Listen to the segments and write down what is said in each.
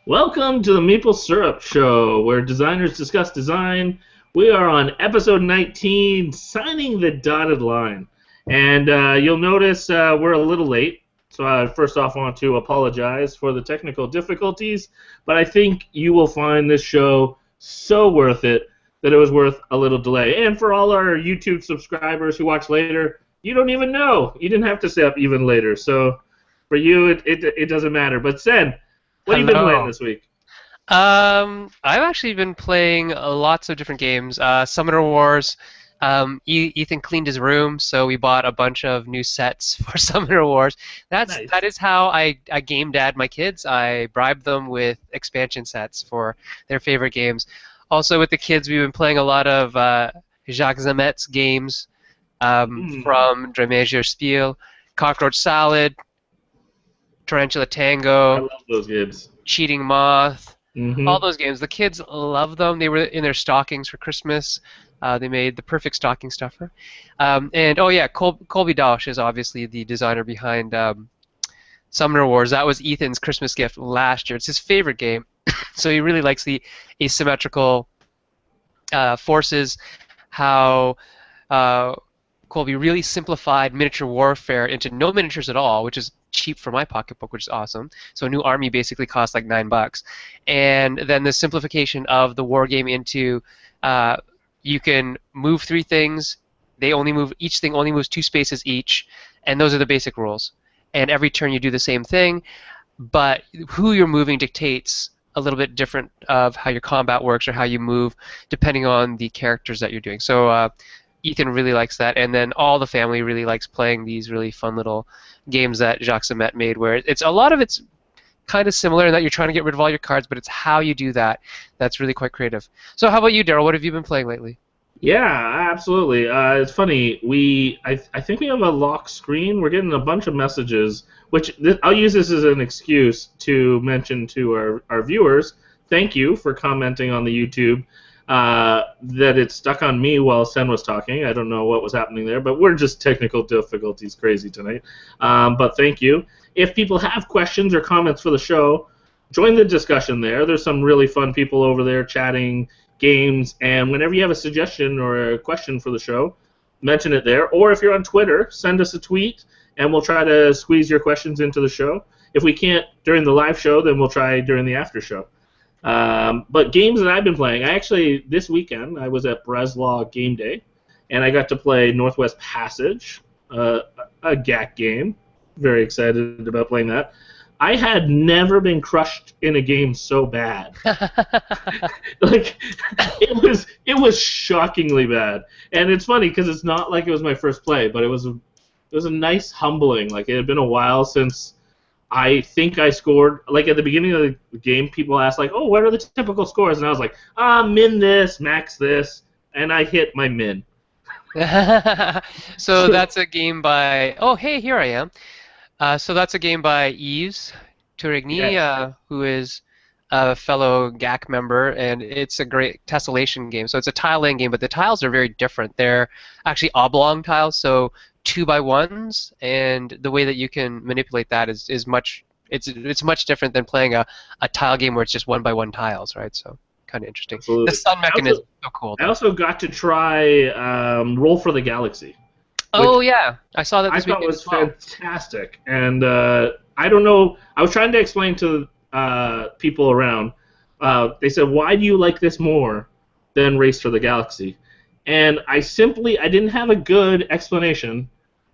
Welcome to the Meeple Syrup Show, where designers discuss design. We are on episode 19, signing the dotted line. And you'll notice we're a little late. So I first off want to apologize for the technical difficulties, but I think you will find this show so worth it that it was worth a little delay. And for all our YouTube subscribers who watch later, you don't even know. You didn't have to stay up even later. So for you, it doesn't matter. But Sen, what have you been playing Hello. this week? I've actually been playing lots of different games. Summoner Wars. Ethan cleaned his room, so we bought a bunch of new sets for Summoner Wars. That Nice. is how I game dad my kids. I bribed them with expansion sets for their favorite games. Also, with the kids, we've been playing a lot of Jacques Zamet's games Mm, from Dremesier Spiel, Cockroach Salad, Tarantula I Tango, love those games. Cheating Moth. All Mm-hmm. those games. The kids love them. They were in their stockings for Christmas. They made the perfect stocking stuffer. And oh yeah, Colby Dosh is obviously the designer behind Summoner Wars. That was Ethan's Christmas gift last year. It's his favorite game, so he really likes the asymmetrical forces. How uh, Colby really simplified miniature warfare into no miniatures at all, which is cheap for my pocketbook, which is awesome. So a new army basically costs like $9, and then the simplification of the war game into uh, you can move three things. Each thing only moves two spaces each, and those are the basic rules. And every turn you do the same thing, but who you're moving dictates a little bit different of how your combat works or how you move, depending on the characters that you're doing. So Ethan really likes that, and then all the family really likes playing these really fun little games that Jacques Semet made, where it's a lot of it's kind of similar in that you're trying to get rid of all your cards, but it's how you do that that's really quite creative. So how about you, Daryl? What have you been playing lately? Yeah, absolutely. It's funny. I think we have a lock screen. We're getting a bunch of messages, which I'll use this as an excuse to mention to our viewers. Thank you for commenting on the YouTube. That it stuck on me while Sen was talking. I don't know what was happening there, but we're just technical difficulties crazy tonight. But thank you. If people have questions or comments for the show, join the discussion there. There's some really fun people over there chatting games, and whenever you have a suggestion or a question for the show, mention it there. Or if you're on Twitter, send us a tweet, and we'll try to squeeze your questions into the show. If we can't during the live show, then we'll try during the after show. But games that I've been playing, I actually this weekend I was at Breslau Game Day, and I got to play Northwest Passage, a GAC game. Very excited about playing that. I had never been crushed in a game so bad. Like it was shockingly bad, and it's funny because it's not like it was my first play, but it was a nice humbling. Like it had been a while since I think I scored. Like at the beginning of the game, people asked like, "Oh, what are the typical scores?" And I was like, min this, max this, and I hit my min. So that's a game by. Oh, hey, here I am. So that's a game by Yves Tourigny, Yes. who is a fellow GAC member, and it's a great tessellation game. So it's a tile laying game, but the tiles are very different. They're actually oblong tiles, so two by ones, and the way that you can manipulate that is much. It's much different than playing a tile game where it's just one by one tiles, right? So kind of interesting. The Absolutely. sun I also mechanism is so cool, I though. also got to try Roll for the Galaxy, Oh which yeah, I saw that I this thought weekend as was well. fantastic. And I don't know. I was trying to explain to people around. They said, "Why do you like this more than Race for the Galaxy?" And I didn't have a good explanation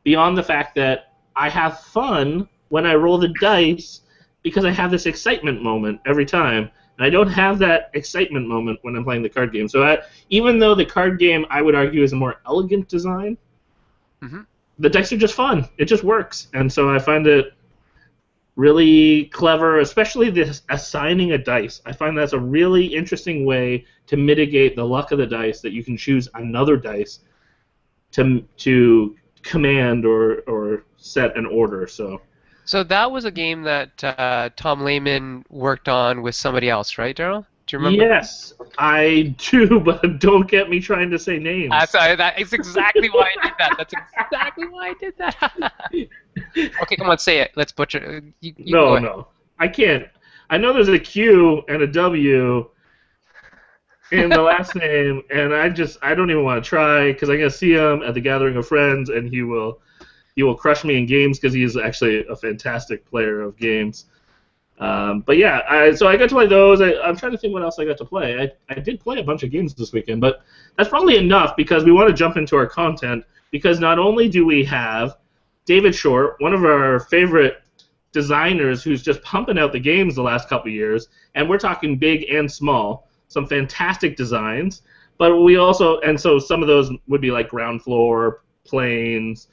beyond the fact that I have fun when I roll the dice because I have this excitement moment every time. And I don't have that excitement moment when I'm playing the card game. So even though the card game, I would argue, is a more elegant design, Hmm. the dice are just fun. It just works, and so I find it really clever, especially this assigning a dice. I find that's a really interesting way to mitigate the luck of the dice that you can choose another dice to command or set an order. So So that was a game that Tom Lehman worked on with somebody else, right, Daryl? Do you remember that? yes, I do, but don't get me trying to say names. That is exactly why I did that. That's exactly why I did that. Okay, come on, say it. Let's butcher. You can No, go ahead. no, I can't. I know there's a Q and a W in the last name, and I don't even want to try because I'm gonna see him at the gathering of friends, and he will crush me in games because he is actually a fantastic player of games. But yeah, so I got to play those. I'm trying to think what else I got to play. I did play a bunch of games this weekend, but that's probably enough because we want to jump into our content. Because not only do we have David Short, one of our favorite designers, who's just pumping out the games the last couple of years, and we're talking big and small, some fantastic designs. But we also, and so some of those would be like Ground Floor, Planes.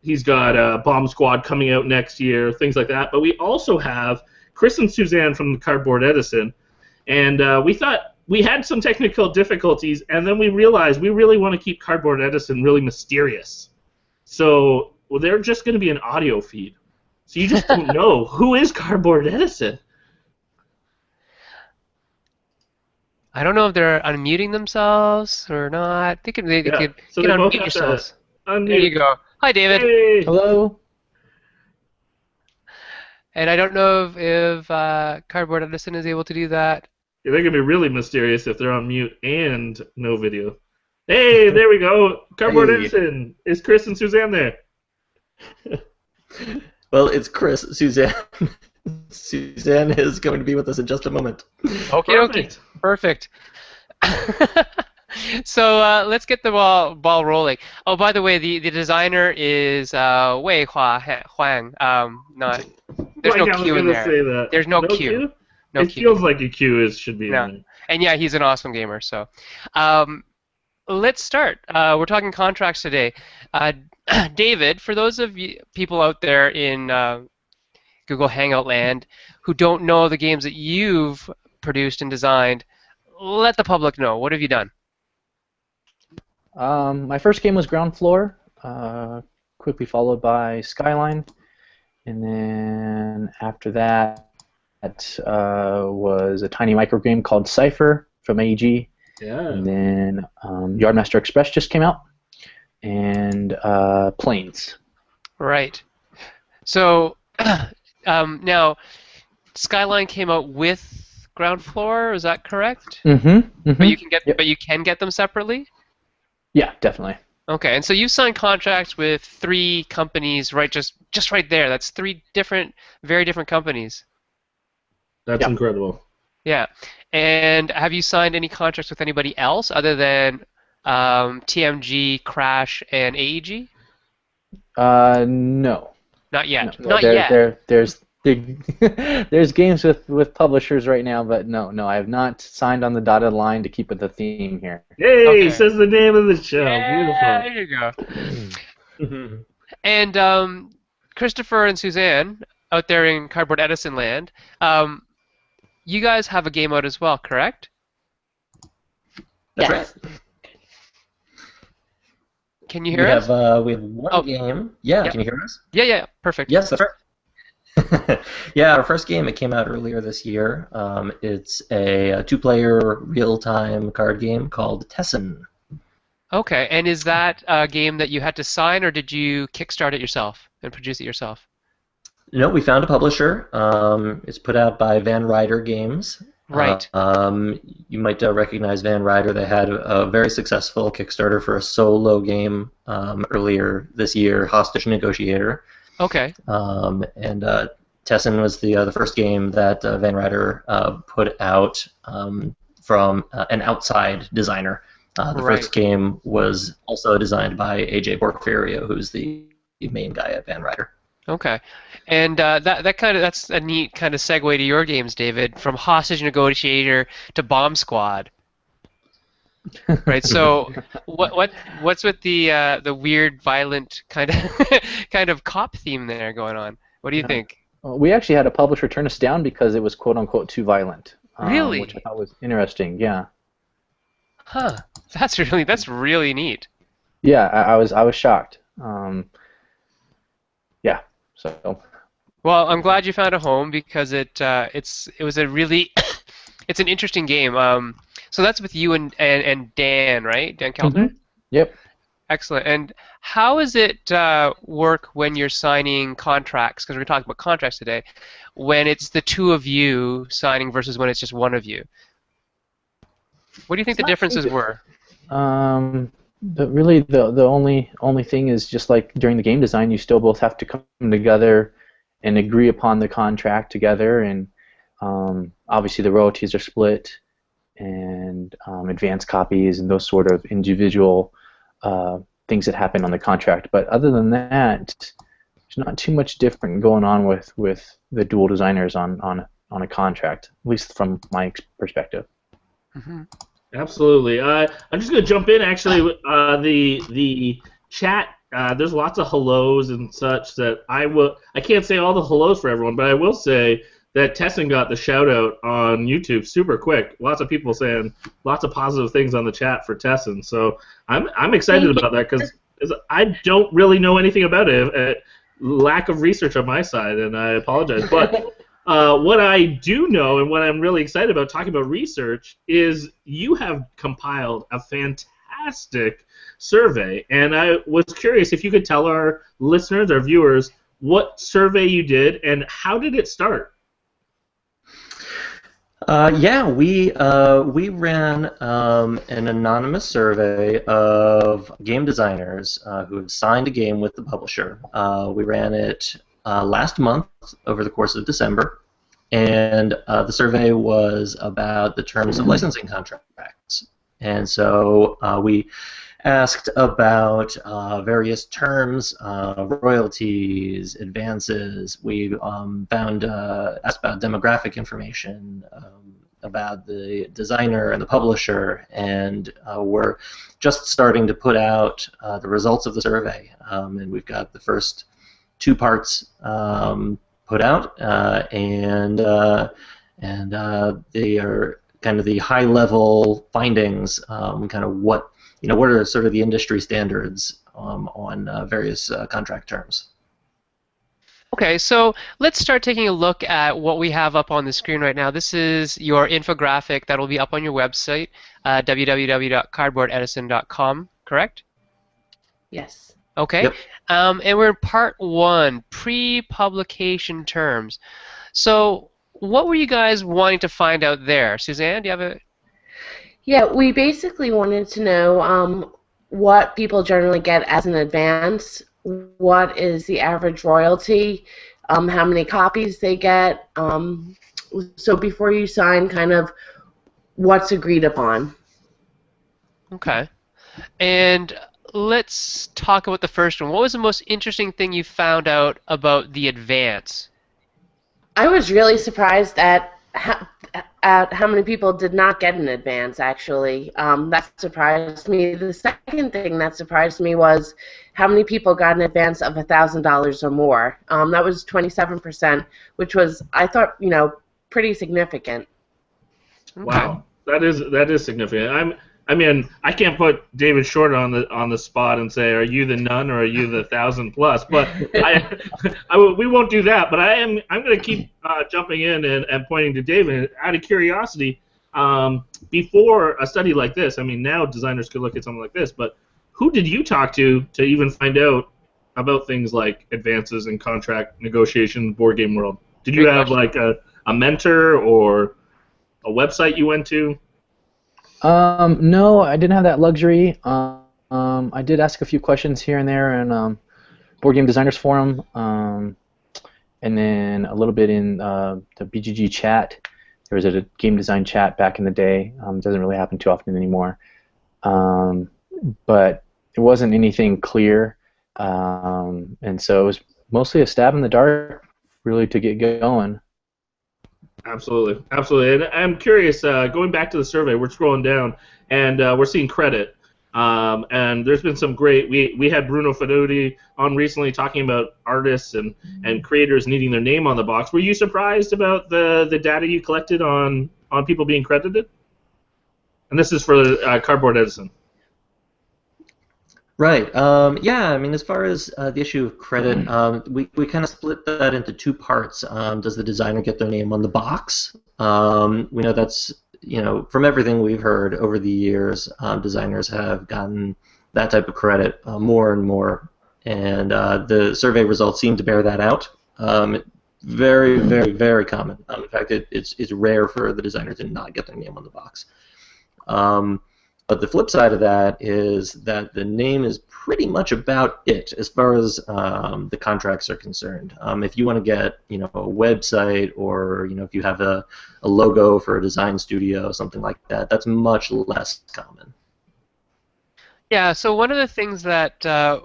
He's got Bomb Squad coming out next year, things like that. But we also have Chris and Suzanne from Cardboard Edison, and we thought we had some technical difficulties, and then we realized we really want to keep Cardboard Edison really mysterious. So they're just going to be an audio feed. So you just don't know who is Cardboard Edison. I don't know if they're unmuting themselves or not. They could So they both unmute have yourselves. to unmute. There you go. Hi, David. Hey. Hello. And I don't know if Cardboard Edison is able to do that. Yeah, they're going to be really mysterious if they're on mute and no video. Hey, there we go. Cardboard Edison. Is Chris and Suzanne there? Well, it's Chris. Suzanne. Suzanne is going to be with us in just a moment. Okay. Perfect. So let's get the ball rolling. Oh, by the way, the designer is Wei Huang. There's no Q in there. Say that. There's no Q. No it Q. feels like a Q should be in there. And yeah, he's an awesome gamer. So let's start. We're talking contracts today. David, for those of you people out there in Google Hangout land who don't know the games that you've produced and designed, let the public know. What have you done? My first game was Ground Floor, quickly followed by Skyline, and then after that was a tiny micro game called Cypher from AEG. Yeah. And then Yardmaster Express just came out, and Planes. Right. So now, Skyline came out with Ground Floor. Is that correct? Mm-hmm. But you can get them separately. Yeah, definitely. Okay, and so you signed contracts with 3 companies, right? Just right there. That's 3 very different companies. That's incredible. Yeah. And have you signed any contracts with anybody else other than TMG, Crash, and AEG? No. Not yet. No, Not yet. There's games with publishers right now, but no, I have not signed on the dotted line to keep with the theme here. Yay! Okay. Says the name of the show. Yeah, Beautiful. There you go. And Christopher and Suzanne out there in Cardboard Edison land, you guys have a game out as well, correct? That's right. Can you hear us? We have one game. Yeah, can you hear us? Yeah, perfect. Yes, that's right. Yeah, our first game, it came out earlier this year. It's a 2-player real-time card game called Tessin. Okay, and is that a game that you had to sign, or did you kickstart it yourself and produce it yourself? No, we found a publisher. It's put out by Van Ryder Games. Right. You might recognize Van Ryder. They had a very successful Kickstarter for a solo game earlier this year, Hostage Negotiator. Okay. And Tessin was the first game that Van Ryder put out from an outside designer. The first game was also designed by AJ Porfirio, who's the main guy at Van Ryder. Okay, and that's a neat kind of segue to your games, David, from Hostage Negotiator to Bomb Squad. Right. So, what's with the weird, violent kind of cop theme there going on? What do you think? Well, we actually had a publisher turn us down because it was quote unquote too violent. Really? Which I thought was interesting. Yeah. Huh. That's really neat. Yeah, I was shocked. Yeah. So. Well, I'm glad you found a home because it was a really it's an interesting game. So that's with you and Dan, right? Dan Keltner? Mm-hmm. Yep. Excellent. And how does it work when you're signing contracts? Because we're talking about contracts today. When it's the two of you signing versus when it's just one of you. What do you think the differences were? Really, the only thing is just like during the game design, you still both have to come together and agree upon the contract together, and obviously the royalties are split, and advance copies and those sort of individual things that happen on the contract. But other than that, there's not too much different going on with the dual designers on a contract, at least from my perspective. Mm-hmm. Absolutely. I'm just going to jump in. Actually, the chat. There's lots of hellos and such that I can't say all the hellos for everyone, but I will say that Tessin got the shout out on YouTube super quick. Lots of people saying lots of positive things on the chat for Tessin. So I'm excited about that because I don't really know anything about it. Lack of research on my side, and I apologize. But what I do know and what I'm really excited about talking about research is you have compiled a fantastic survey, and I was curious if you could tell our listeners, our viewers, what survey you did and how did it start? Yeah, we ran an anonymous survey of game designers who have signed a game with the publisher. We ran it last month over the course of December, and the survey was about the terms of licensing contracts. And so we asked about various terms, royalties, advances. We asked about demographic information, about the designer and the publisher, and we're just starting to put out the results of the survey. And we've got the first two parts put out, and they are kind of the high-level findings, kind of what are sort of the industry standards on various contract terms. Okay, so let's start taking a look at what we have up on the screen right now. This is your infographic that will be up on your website, www.cardboardedison.com, correct? Yes. Okay, Yep. And we're in part one, pre-publication terms. So what were you guys wanting to find out there? Suzanne, do you have a... Yeah, we basically wanted to know what people generally get as an advance, what is the average royalty, how many copies they get, so before you sign, kind of what's agreed upon. Okay. And let's talk about the first one. What was the most interesting thing you found out about the advance? I was really surprised at how many people did not get an advance, actually. That surprised me. The second thing that surprised me was how many people got an advance of $1,000 or more. That was 27%, which was, I thought, pretty significant. Wow, that is significant. I mean, I can't put David Short on the spot and say, are you the none or are you the 1,000 plus? But we won't do that. But I'm going to keep jumping in and pointing to David out of curiosity. Before a study like this, I mean, now designers could look at something like this. But who did you talk to even find out about things like advances and contract negotiations, board game world? Did you have like a mentor or a website you went to? No, I didn't have that luxury. I did ask a few questions here and there in Board Game Designers Forum, and then a little bit in the BGG chat. There was a game design chat back in the day. It doesn't really happen too often anymore. But it wasn't anything clear, and so it was mostly a stab in the dark, really, to get going. Absolutely, absolutely. And I'm curious, going back to the survey, we're scrolling down, and we're seeing credit. And there's been some great, we had Bruno Fedoti on recently talking about artists and creators needing their name on the box. Were you surprised about the data you collected on people being credited? And this is for Cardboard Edison. Right. Yeah. I mean, as far as the issue of credit, we kind of split that into two parts. Does the designer get their name on the box? We know that's from everything we've heard over the years, designers have gotten that type of credit more and more. And the survey results seem to bear that out. Very, very, very common. In fact, it's rare for the designer to not get their name on the box. But the flip side of that is that the name is pretty much about it as far as the contracts are concerned. If you want to get, a website, or if you have a logo for a design studio, something like that, that's much less common. Yeah. So one of the things that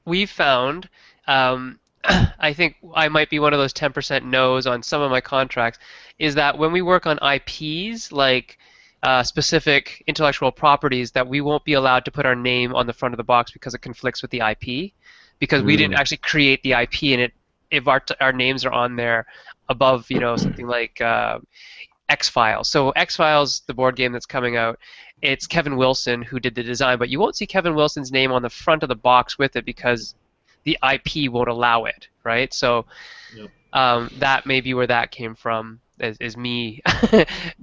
we found, I think I might be one of those 10% no's on some of my contracts, is that when we work on IPs, like specific intellectual properties, that we won't be allowed to put our name on the front of the box because it conflicts with the IP, because we didn't actually create the IP, and if our names are on there above, something like X-Files. So X-Files, the board game that's coming out, it's Kevin Wilson who did the design, but you won't see Kevin Wilson's name on the front of the box with it because the IP won't allow it, right? So that may be where that came from, is me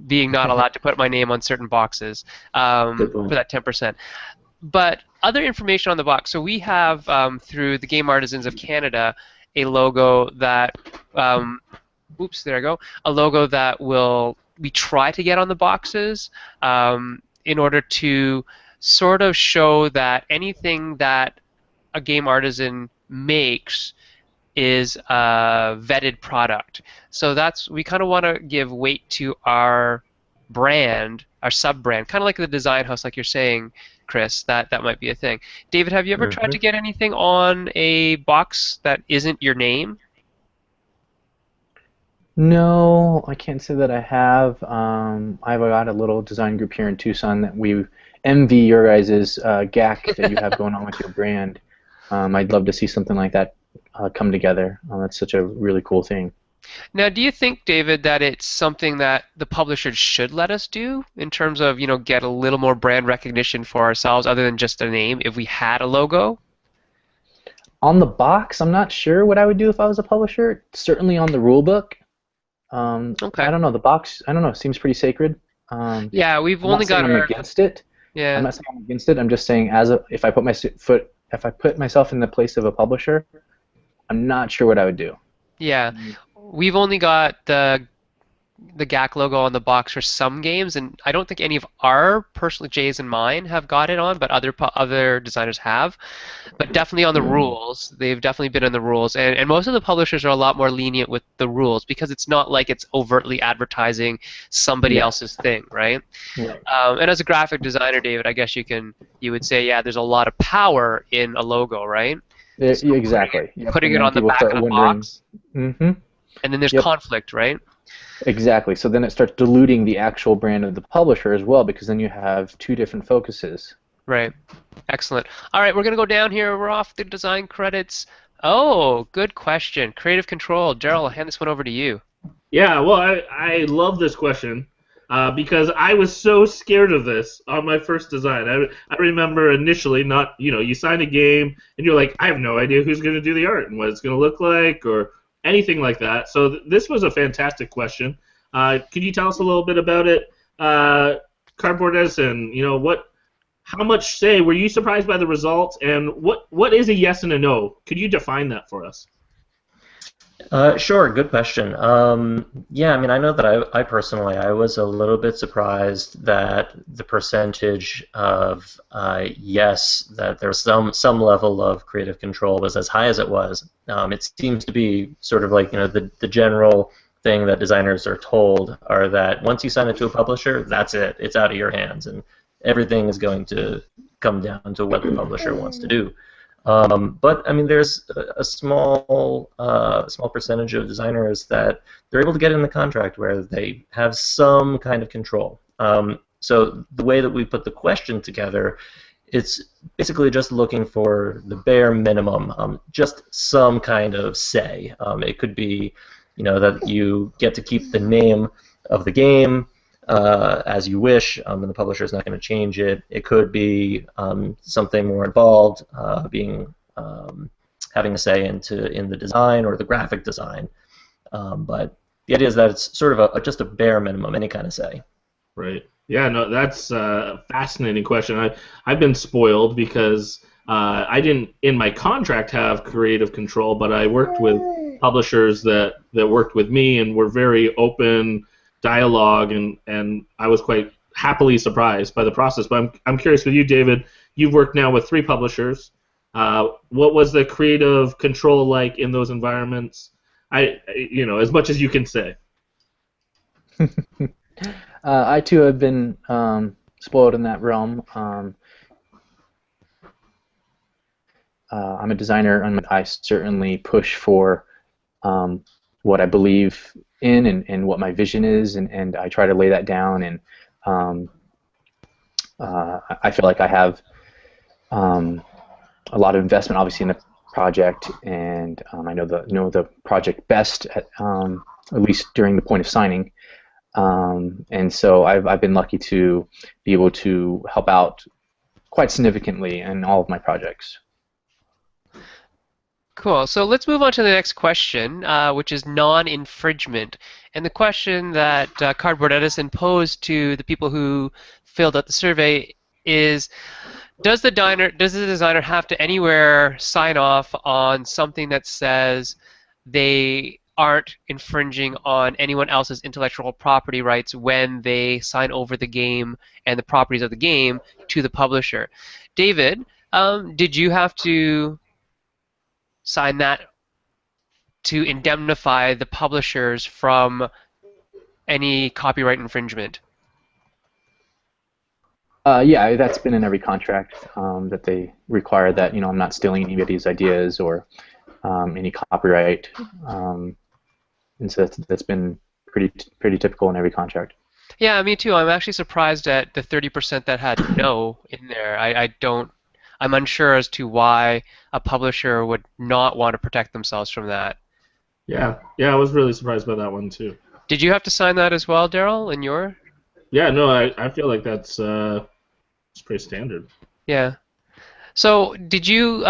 being not allowed to put my name on certain boxes for that 10%. But other information on the box. So we have, through the Game Artisans of Canada, a logo that, there I go, a logo that we try to get on the boxes in order to sort of show that anything that a game artisan makes is a vetted product. So we kind of want to give weight to our brand, our sub-brand, kind of like the design house, like you're saying, Chris. That might be a thing. David, have you ever tried to get anything on a box that isn't your name? No, I can't say that I have. I've got a little design group here in Tucson that we envy your guys' GAC that you have going on with your brand. I'd love to see something like that come together. That's such a really cool thing. Now, do you think, David, that it's something that the publishers should let us do in terms of, get a little more brand recognition for ourselves other than just a name if we had a logo? On the box, I'm not sure what I would do if I was a publisher. Certainly on the rule book. Okay. I don't know. The box, I don't know, seems pretty sacred. Yeah, we've only got I'm against it. Yeah. I'm not saying I'm against it. I'm just saying if I put myself in the place of a publisher, I'm not sure what I would do. Yeah. We've only got the GAC logo on the box for some games, and I don't think any of our personal Jay's and mine have got it on, but other designers have. But definitely on the rules, they've definitely been in the rules, and most of the publishers are a lot more lenient with the rules because it's not like it's overtly advertising somebody else's thing, right? Right. And as a graphic designer, David, I guess you would say, yeah, there's a lot of power in a logo, right? So exactly. Putting it on the back of the box. Mm-hmm. And then there's conflict, right? Exactly. So then it starts diluting the actual brand of the publisher as well, because then you have two different focuses. Right. Excellent. All right, we're going to go down here. We're off the design credits. Oh, good question. Creative control. Daryl, I'll hand this one over to you. Yeah, well, I love this question because I was so scared of this on my first design. I remember initially you sign a game and you're like, I have no idea who's going to do the art and what it's going to look like or anything like that. So this was a fantastic question. Could you tell us a little bit about it? Cardboard Edison, how much say, were you surprised by the results, and what is a yes and a no? Could you define that for us? Sure, good question. Yeah, I know that I personally, I was a little bit surprised that the percentage of yes, that there's some level of creative control was as high as it was. It seems to be sort of like, the general thing that designers are told are that once you sign it to a publisher, that's it. It's out of your hands, and everything is going to come down to what the publisher wants to do. But there's a small percentage of designers that they're able to get in the contract where they have some kind of control. So the way that we put the question together, it's basically just looking for the bare minimum, just some kind of say. It could be, that you get to keep the name of the game as you wish, and the publisher is not going to change it. It could be something more involved, having a say in the design or the graphic design. But the idea is that it's sort of just a bare minimum, any kind of say. Right. Yeah, no, that's a fascinating question. I've been spoiled because I didn't in my contract have creative control, but I worked with publishers that worked with me and were very open dialogue, and I was quite happily surprised by the process. But I'm curious with you, David. You've worked now with 3 publishers. What was the creative control like in those environments? As much as you can say. I too have been spoiled in that realm. I'm a designer, and I certainly push for what I believe in and what my vision is, and I try to lay that down. And I feel like I have a lot of investment, obviously, in the project, and I know the project best at least during the point of signing. And so I've been lucky to be able to help out quite significantly in all of my projects. Cool. So let's move on to the next question, which is non-infringement. And the question that Cardboard Edison posed to the people who filled out the survey is, does the designer have to anywhere sign off on something that says they aren't infringing on anyone else's intellectual property rights when they sign over the game and the properties of the game to the publisher? David, did you have to sign that to indemnify the publishers from any copyright infringement? Yeah, that's been in every contract that they require that I'm not stealing anybody's ideas or any copyright, and so that's been pretty typical in every contract. Yeah, me too. I'm actually surprised at the 30% that had no in there. I'm unsure as to why a publisher would not want to protect themselves from that. Yeah, I was really surprised by that one too. Did you have to sign that as well, Daryl, in your? Yeah, no, I feel like that's it's pretty standard. Yeah. So did you,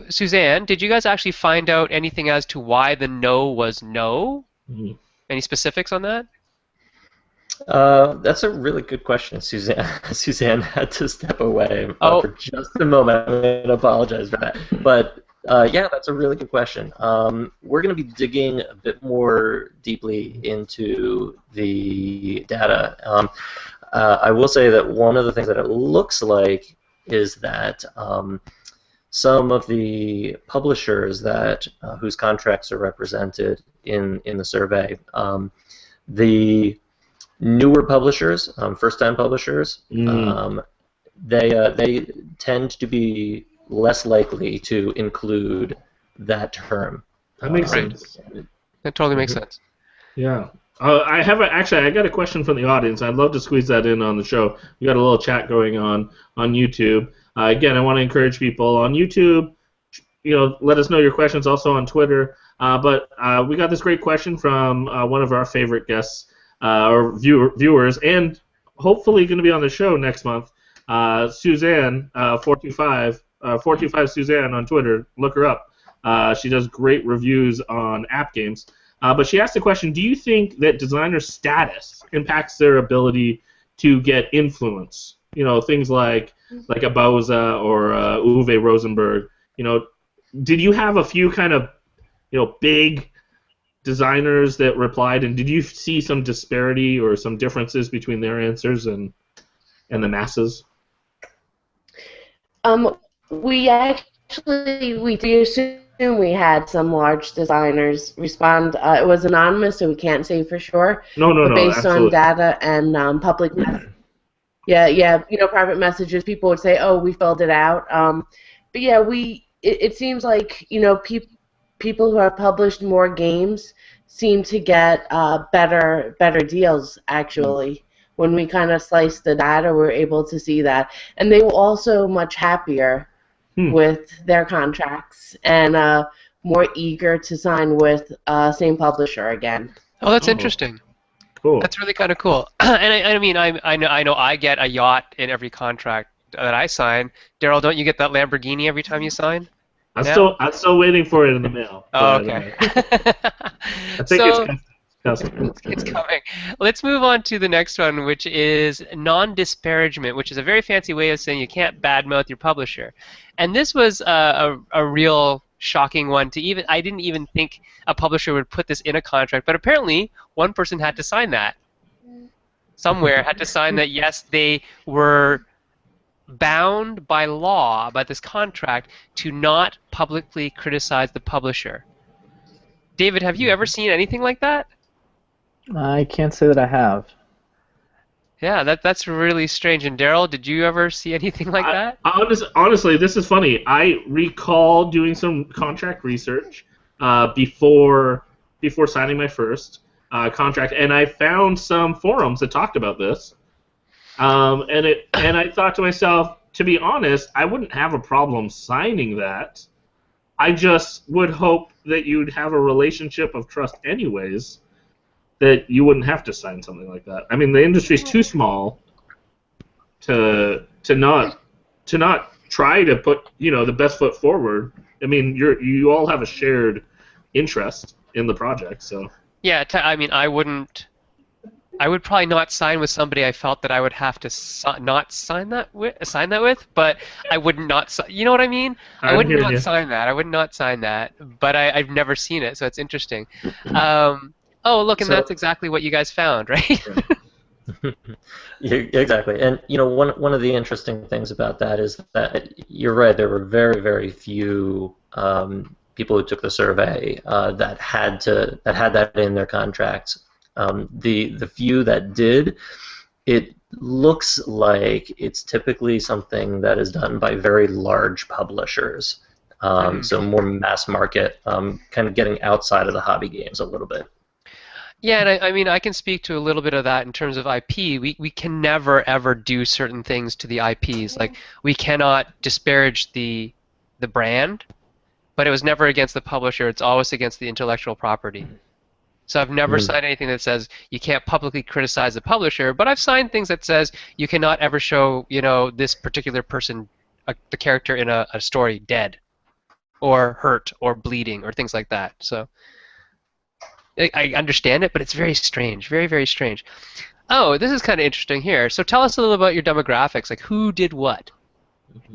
Suzanne, did you guys actually find out anything as to why the no was no? Mm-hmm. Any specifics on that? That's a really good question. Suzanne had to step away for just a moment. I'm going to apologize for that. But yeah, that's a really good question. We're going to be digging a bit more deeply into the data. I will say that one of the things that it looks like is that some of the publishers that whose contracts are represented in the survey, the newer publishers, first-time publishers, they tend to be less likely to include that term. That makes sense. That totally makes sense. Yeah. I got a question from the audience. I'd love to squeeze that in on the show. We got a little chat going on YouTube. Again, I want to encourage people on YouTube. Let us know your questions. Also on Twitter. But we got this great question from one of our favorite guests. Or viewers, and hopefully going to be on the show next month. Suzanne, 425 Suzanne on Twitter. Look her up. She does great reviews on app games. But she asked the question: do you think that designer status impacts their ability to get influence? Things like a Bauza or Uwe Rosenberg. Did you have a few kind of big designers that replied, and did you see some disparity or some differences between their answers and the masses? We assume we had some large designers respond. It was anonymous, so we can't say for sure. No, but based absolutely. on data and public, private messages, people would say, "Oh, we filled it out." But yeah, it seems like people who have published more games seem to get better deals, actually. When we kind of slice the data, we're able to see that. And they were also much happier with their contracts and more eager to sign with same publisher again. Oh, that's interesting. Cool. That's really kind of cool. And I know I get a yacht in every contract that I sign. Daryl, don't you get that Lamborghini every time you sign? I'm still waiting for it in the mail. Oh, okay. I think it's It's coming. Let's move on to the next one, which is non-disparagement, which is a very fancy way of saying you can't badmouth your publisher. And this was a real shocking one to even. I didn't even think a publisher would put this in a contract, but apparently one person had to sign that. Somewhere had to sign that. Yes, they were bound by law, by this contract, to not publicly criticize the publisher. David, have you ever seen anything like that? I can't say that I have. Yeah, that's really strange. And Daryl, did you ever see anything like that? Honestly, this is funny. I recall doing some contract research before signing my first contract, and I found some forums that talked about this. And I thought to myself, to be honest, I wouldn't have a problem signing that. I just would hope that you'd have a relationship of trust anyways, that you wouldn't have to sign something like that. I mean, the industry's too small to not try to put, the best foot forward. I mean, you all have a shared interest in the project, so. Yeah, I mean, I would probably not sign with somebody I felt that I would have to not sign that with, but I would not. You know what I mean? I would not sign that. I would not sign that. But I've never seen it, so it's interesting. Oh, look, and that's exactly what you guys found, right? Yeah, exactly. And one of the interesting things about that is that you're right. There were very, very few people who took the survey that had that in their contracts. The few that did, it looks like it's typically something that is done by very large publishers. So more mass market, kind of getting outside of the hobby games a little bit. Yeah, and I mean, I can speak to a little bit of that in terms of IP. We can never, ever do certain things to the IPs. Like, we cannot disparage the brand, but it was never against the publisher. It's always against the intellectual property. So I've never signed anything that says you can't publicly criticize the publisher, but I've signed things that says you cannot ever show, this particular person, the character in a story dead or hurt or bleeding or things like that. So I understand it, but it's very strange, very, very strange. Oh, this is kind of interesting here. So tell us a little about your demographics, like who did what.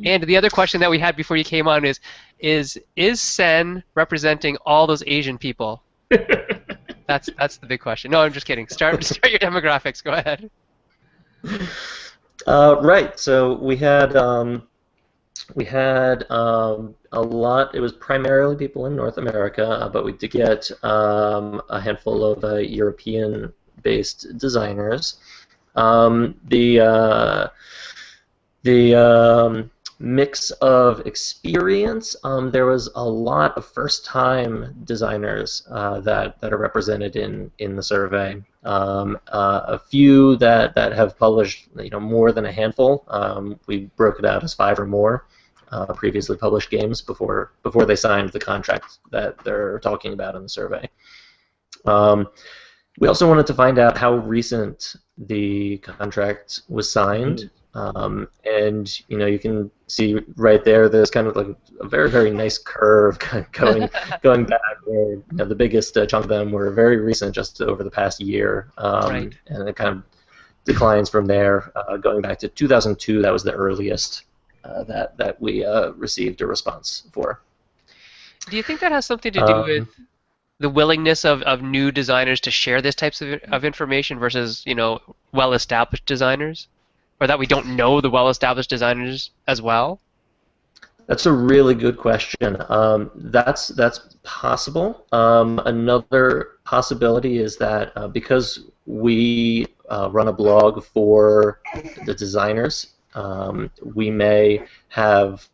And the other question that we had before you came on is Sen representing all those Asian people? That's the big question. No, I'm just kidding. Start your demographics. Go ahead. Right. So we had a lot. It was primarily people in North America, but we did get a handful of European-based designers. The mix of experience, there was a lot of first-time designers that are represented in the survey. A few that have published more than a handful. We broke it out as 5 or more previously published games before they signed the contract that they're talking about in the survey. We also wanted to find out how recent the contract was signed. And you can see right there, there's kind of like a very, very nice curve going back. Where the biggest chunk of them were very recent, just over the past year, Right. And it kind of declines from there, going back to 2002. That was the earliest that we received a response for. Do you think that has something to do with the willingness of new designers to share this types of information versus well-established designers? Or that we don't know the well-established designers as well? That's a really good question. That's possible. Another possibility is that because we run a blog for the designers, we may have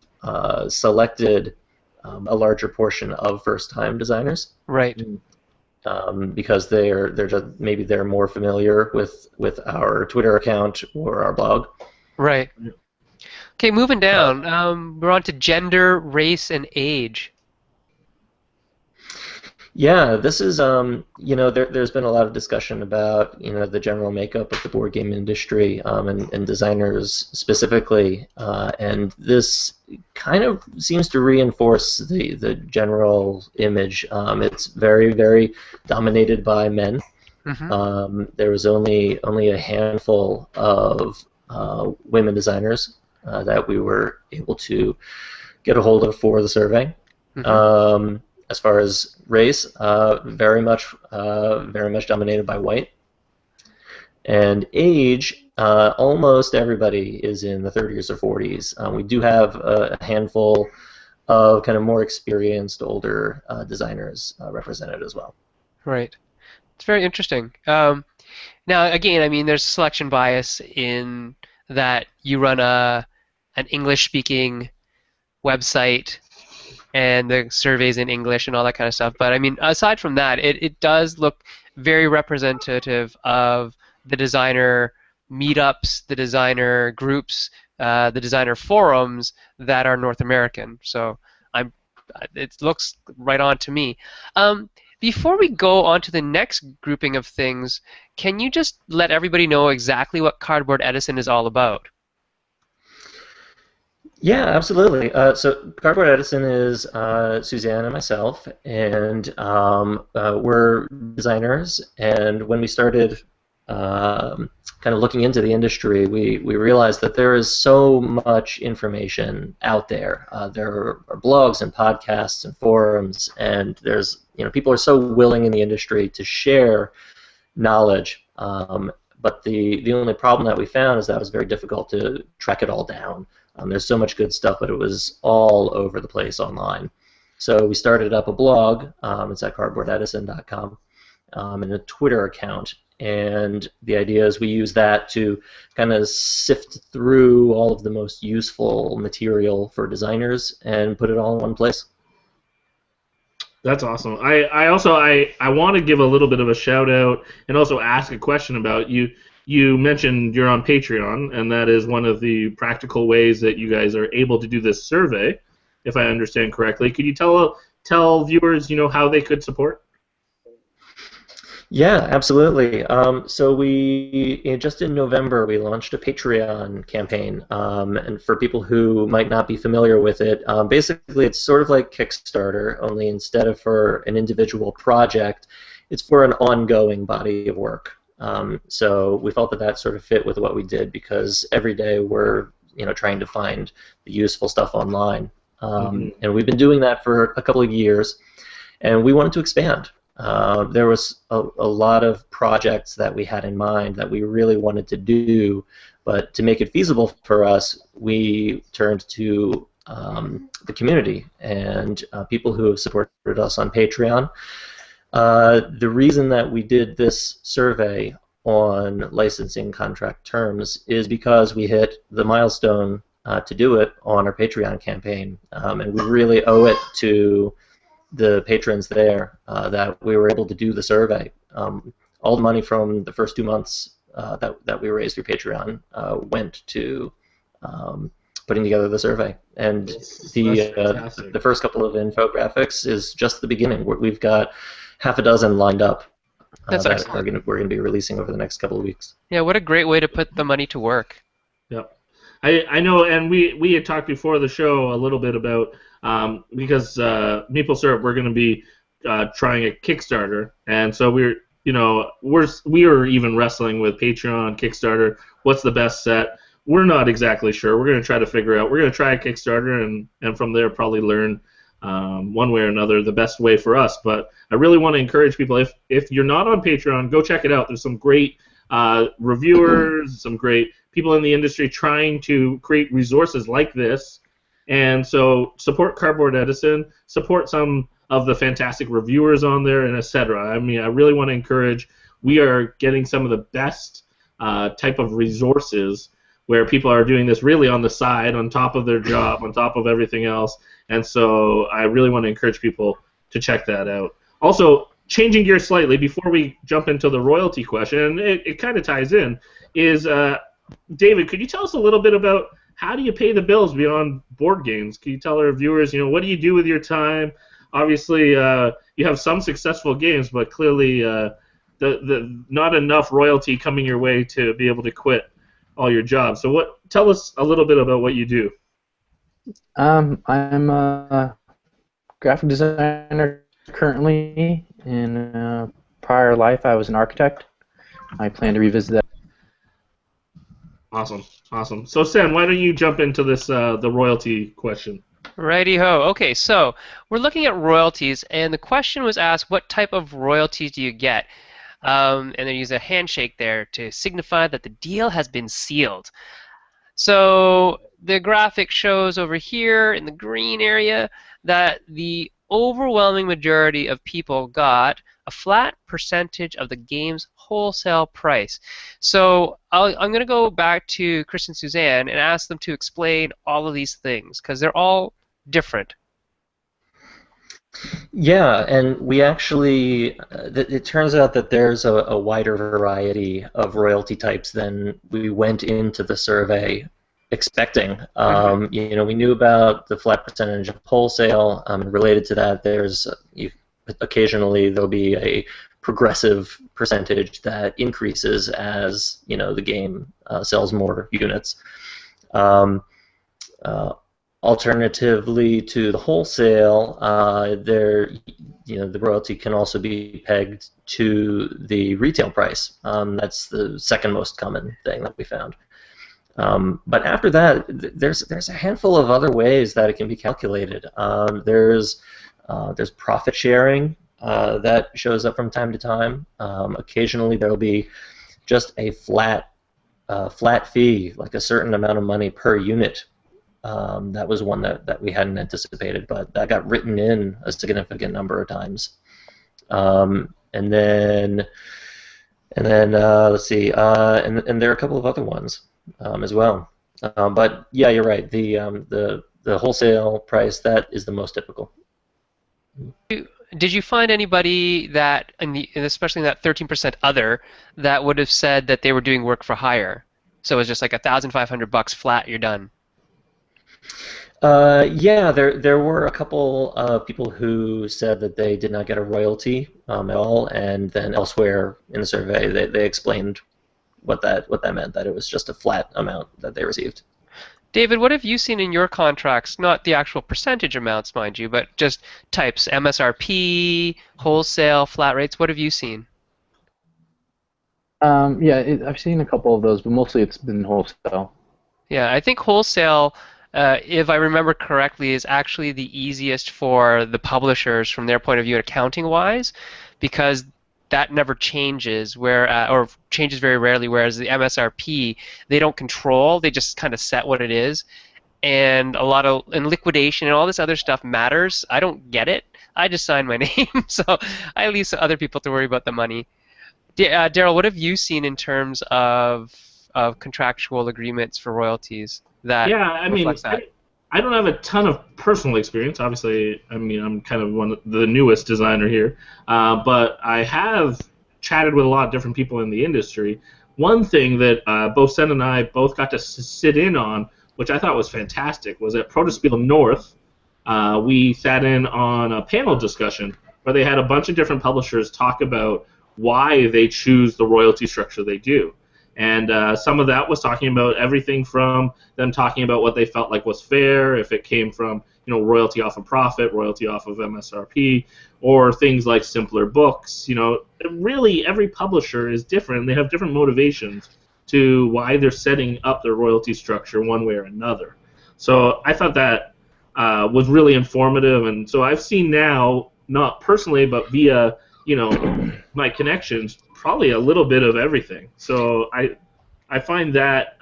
selected a larger portion of first-time designers. Right. Because they're just maybe they're more familiar with our Twitter account or our blog. Right. Okay, moving down. We're on to gender, race, and age. Yeah, this is there's been a lot of discussion about the general makeup of the board game industry and designers specifically, and this kind of seems to reinforce the general image. It's very, very dominated by men. There was only a handful of women designers that we were able to get a hold of for the survey. As far as race, very much dominated by white. And age, almost everybody is in the 30s or 40s. We do have a handful of kind of more experienced, older designers represented as well. Right. It's very interesting. Now, again, I mean, there's selection bias in that you run an English-speaking website and the survey's in English and all that kind of stuff. But I mean, aside from that, it does look very representative of the designer meetups, the designer groups, the designer forums that are North American. So it looks right on to me. Before we go on to the next grouping of things, can you just let everybody know exactly what Cardboard Edison is all about? Yeah, absolutely. So Cardboard Edison is Suzanne and myself, and we're designers. And when we started kind of looking into the industry, we realized that there is so much information out there. There are blogs and podcasts and forums, and there's people are so willing in the industry to share knowledge. But the only problem that we found is that it was very difficult to track it all down. There's so much good stuff, but it was all over the place online. So we started up a blog. It's at cardboardedison.com, and a Twitter account. And the idea is we use that to kind of sift through all of the most useful material for designers and put it all in one place. That's awesome. I also want to give a little bit of a shout out and also ask a question about you. You mentioned you're on Patreon, and that is one of the practical ways that you guys are able to do this survey, if I understand correctly. Could you tell viewers, how they could support? Yeah, absolutely. So just in November, we launched a Patreon campaign, and for people who might not be familiar with it, basically it's sort of like Kickstarter, only instead of for an individual project, it's for an ongoing body of work. So we felt that sort of fit with what we did because every day we're trying to find the useful stuff online, and we've been doing that for a couple of years, and we wanted to expand. There was a lot of projects that we had in mind that we really wanted to do, but to make it feasible for us, we turned to the community and people who have supported us on Patreon. The reason that we did this survey on licensing contract terms is because we hit the milestone to do it on our Patreon campaign, and we really owe it to the patrons there that we were able to do the survey. All the money from the first 2 months that we raised through Patreon went to putting together the survey. And the first couple of infographics is just the beginning. We've got half a dozen lined up That's that excellent. we're going to be releasing over the next couple of weeks. Yeah, what a great way to put the money to work. Yep. I know, and we had talked before the show a little bit about because Meeple Syrup, we're going to be trying a Kickstarter, and so we are even wrestling with Patreon, Kickstarter. What's the best set? We're not exactly sure. We're going to try to figure out. We're going to try a Kickstarter, and from there probably learn one way or another the best way for us. But I really want to encourage people, if you're not on Patreon, go check it out. There's some great reviewers, some great people in the industry trying to create resources like this. And so support Cardboard Edison, support some of the fantastic reviewers on there, and etc. I mean, I really want to encourage. We are getting some of the best type of resources where people are doing this really on the side, on top of their job, on top of everything else. And so I really want to encourage people to check that out. Also, changing gears slightly before we jump into the royalty question, and it kind of ties in, is David, could you tell us a little bit about how do you pay the bills beyond board games? Can you tell our viewers, what do you do with your time? Obviously, you have some successful games, but clearly the not enough royalty coming your way to be able to quit all your jobs. So tell us a little bit about what you do. I'm a graphic designer currently, and prior life, I was an architect. I plan to revisit that. Awesome, awesome. So Sam, why don't you jump into this the royalty question? Righty ho. Okay, so we're looking at royalties, and the question was asked, what type of royalties do you get? And they use a handshake there to signify that the deal has been sealed. So the graphic shows over here in the green area that the overwhelming majority of people got a flat percentage of the game's wholesale price. So I'm going to go back to Chris and Suzanne and ask them to explain all of these things because they're all different. Yeah, and we actually, it turns out that there's a wider variety of royalty types than we went into the survey expecting. You know, we knew about the flat percentage of wholesale. Related to that, there's occasionally there'll be a progressive percentage that increases as, you know, the game sells more units. Alternatively to the wholesale, you know, the royalty can also be pegged to the retail price. That's the second most common thing that we found. But after that, there's a handful of other ways that it can be calculated. There's profit sharing that shows up from time to time. Occasionally there will be just a flat fee, like a certain amount of money per unit. That was one that we hadn't anticipated, but that got written in a significant number of times. And then let's see, and there are a couple of other ones as well. But yeah, you're right. The wholesale price, that is the most typical. Did you find anybody that, especially in that 13% other, that would have said that they were doing work for hire? So it was just like $1,500 flat, you're done. Yeah, there were a couple of people who said that they did not get a royalty at all, and then elsewhere in the survey they explained what that meant, that it was just a flat amount that they received. David, what have you seen in your contracts? Not the actual percentage amounts, mind you, but just types, MSRP, wholesale, flat rates. What have you seen? Yeah, I've seen a couple of those, but mostly it's been wholesale. Yeah, I think wholesale, if I remember correctly, is actually the easiest for the publishers from their point of view, accounting-wise, because that never changes, or changes very rarely. Whereas the MSRP, they don't control; they just kind of set what it is, and and liquidation and all this other stuff matters. I don't get it. I just sign my name, so I leave other people to worry about the money. Daryl, what have you seen in terms of contractual agreements for royalties that reflects that? I don't have a ton of personal experience. Obviously, I mean, I'm kind of the newest designer here, but I have chatted with a lot of different people in the industry. One thing that both Sen and I both got to sit in on, which I thought was fantastic, was at Protospiel North. We sat in on a panel discussion where they had a bunch of different publishers talk about why they choose the royalty structure they do. And some of that was talking about everything from them talking about what they felt like was fair, if it came from, you know, royalty off of profit, royalty off of MSRP, or things like simpler books. You know, really every publisher is different. They have different motivations to why they're setting up their royalty structure one way or another. So I thought that was really informative. And so I've seen now, not personally, but via, you know, my connections, probably a little bit of everything. So I find that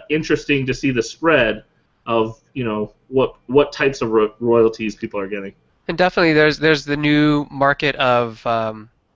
interesting to see the spread of, you know, what types of royalties people are getting. And definitely, there's the new market of